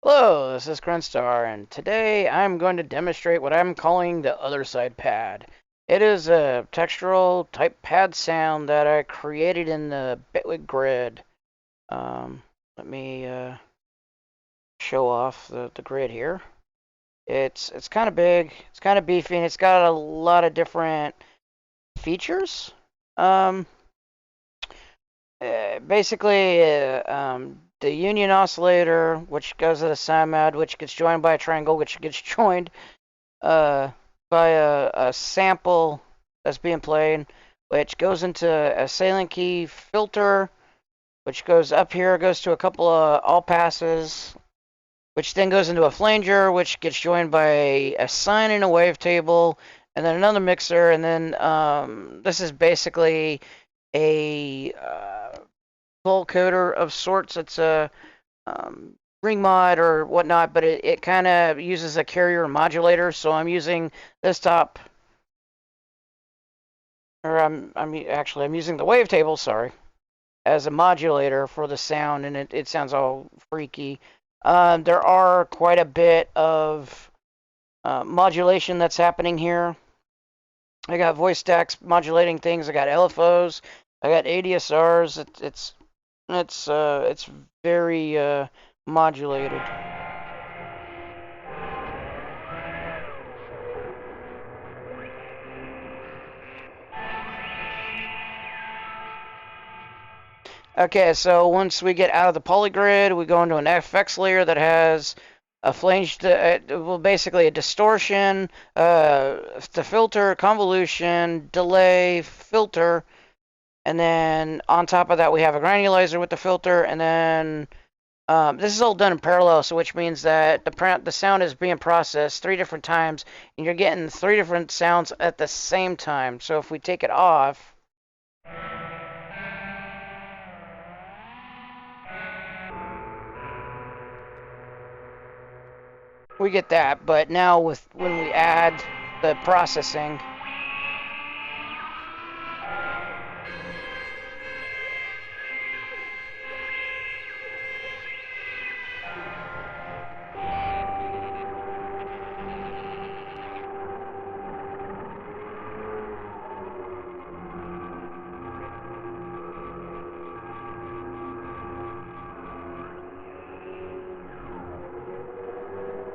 Hello, this is Crenstar, and today I'm going to demonstrate what I'm calling the Otherside pad. It is a textural type pad sound that I created in the Bitwig grid. Let me show off the grid here. It's kind of big, it's kind of beefy, and it's got a lot of different features. Um, Basically, the union oscillator, which goes at a simad, which gets joined by a triangle, which gets joined uh, by a sample that's being played, which goes into a salient key filter, which goes up here, goes to a couple of all passes, which then goes into a flanger, which gets joined by a sine and a wavetable, and then another mixer, and then this is basically a full coder of sorts. It's a ring mod or whatnot, but it kind of uses a carrier modulator. So I'm using this top, or I'm using the wavetable, sorry, as a modulator for the sound, and it sounds all freaky. There are quite a bit of modulation that's happening here. I got voice stacks modulating things. I got LFOs. I got ADSRs. It's very modulated. Okay, so once we get out of the polygrid, we go into an FX layer that has a flange, well, basically a distortion, the filter, convolution, delay, filter, and then on top of that we have a granulizer with the filter, and then this is all done in parallel, so which means that the sound is being processed 3 different times, and you're getting 3 different sounds at the same time. So if we take it off, we get that. But now when we add the processing,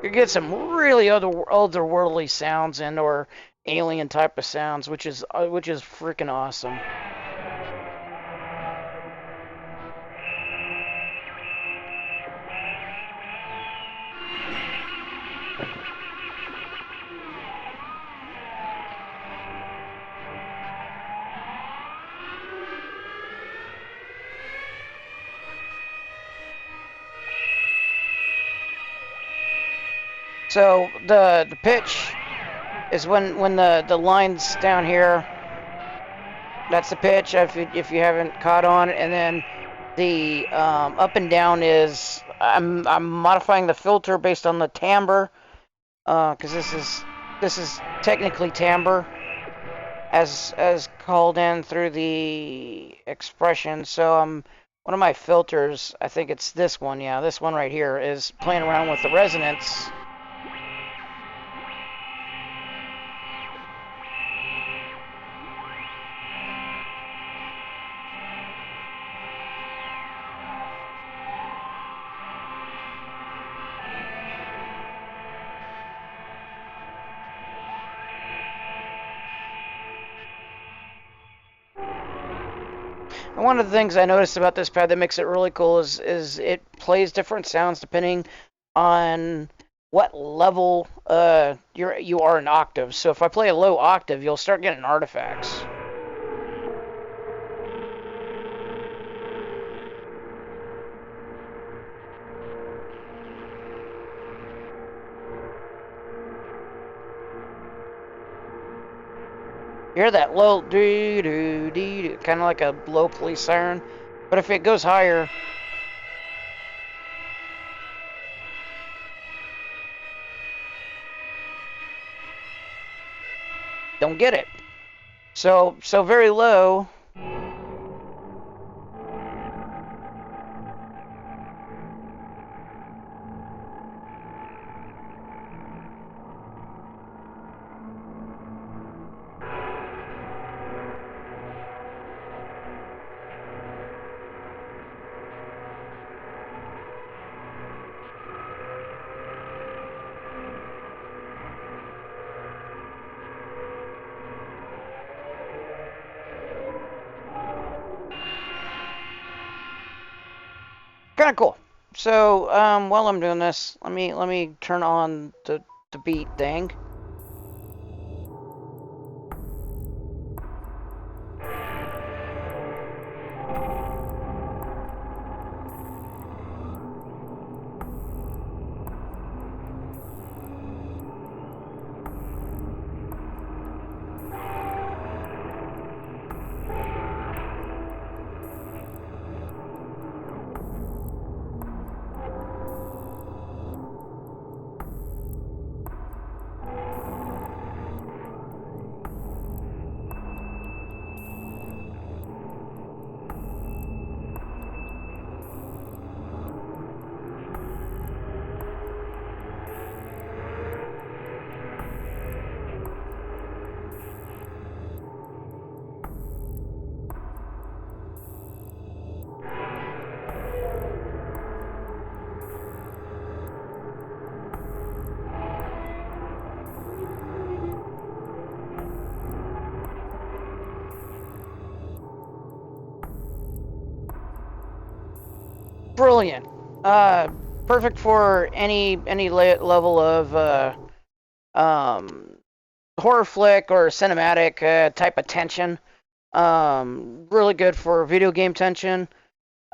you get some really otherworldly sounds and or alien type of sounds, which is freaking awesome. So the pitch is when the lines down here. That's the pitch if you haven't caught on, and then the up and down is I'm modifying the filter based on the timbre because this is technically timbre as called in through the expression. So one of my filters, I think it's this one, yeah, this one right here is playing around with the resonance. And one of the things I noticed about this pad that makes it really cool is it plays different sounds depending on what level you are in octaves. So if I play a low octave, you'll start getting artifacts. You hear that low doo doo doo doo, kind of like a low police siren. But if it goes higher, don't get it. So very low. kind of cool. So while I'm doing this, let me turn on the beat thing. Brilliant. Uh, Perfect for any level of um, horror flick or cinematic type of tension. Really good for video game tension.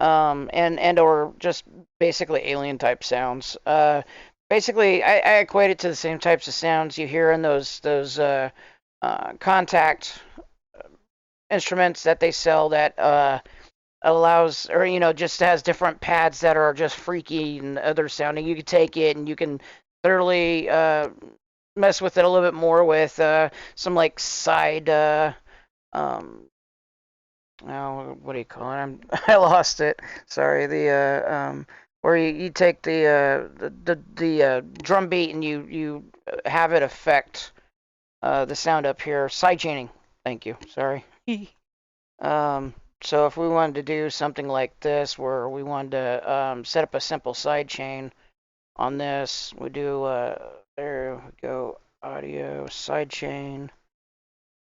And or just basically alien type sounds. Basically, I equate it to the same types of sounds you hear in those contact instruments that they sell that allows, or just has different pads that are just freaky and other sounding. You can take it and you can literally mess with it a little bit more with some like side um oh, what do you call it? I lost it. Sorry. Where you take the drum beat and you have it affect the sound up here. Side chaining. Thank you. Sorry. um, so if we wanted to do something like this, where we wanted to set up a simple side chain on this, we do there we go, audio side chain,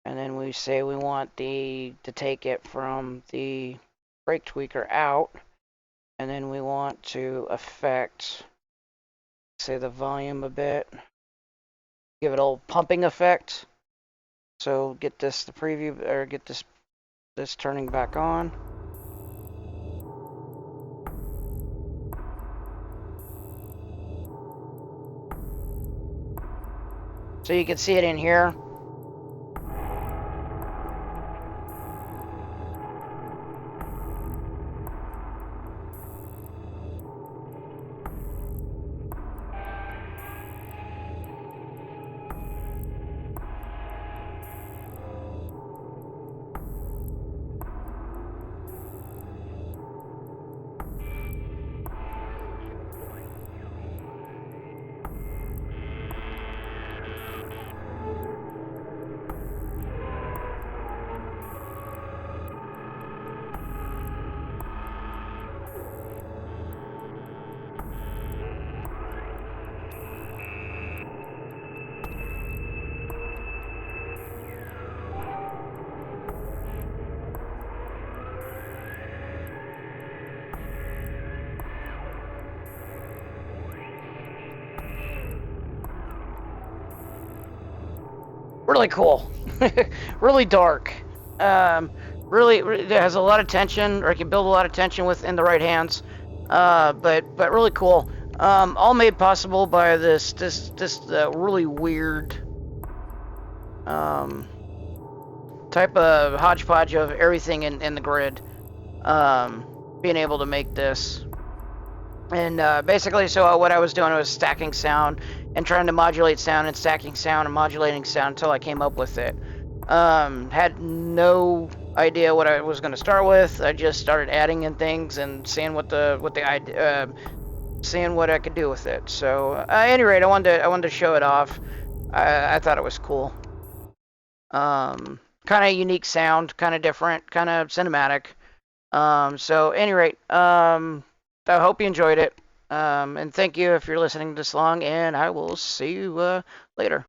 and then we say we want to take it from the brake tweaker out, and then we want to affect, say, the volume a bit, give it a little pumping effect. So get this the preview, or get this turning back on. So you can see it in here. Really cool. Really dark. Um, really, it has a lot of tension, or it can build a lot of tension within the right hands. But really cool. All made possible by this really weird um, type of hodgepodge of everything in the grid. Being able to make this. And basically, so what I was doing was stacking sound and trying to modulate sound and stacking sound and modulating sound until I came up with it. Had no idea what I was going to start with. I just started adding in things and seeing seeing what I could do with it. So, at any rate, I wanted to show it off. I thought it was cool. Kind of unique sound, kind of different, kind of cinematic. So, at any rate, I hope you enjoyed it. And thank you if you're listening this long, and I will see you later.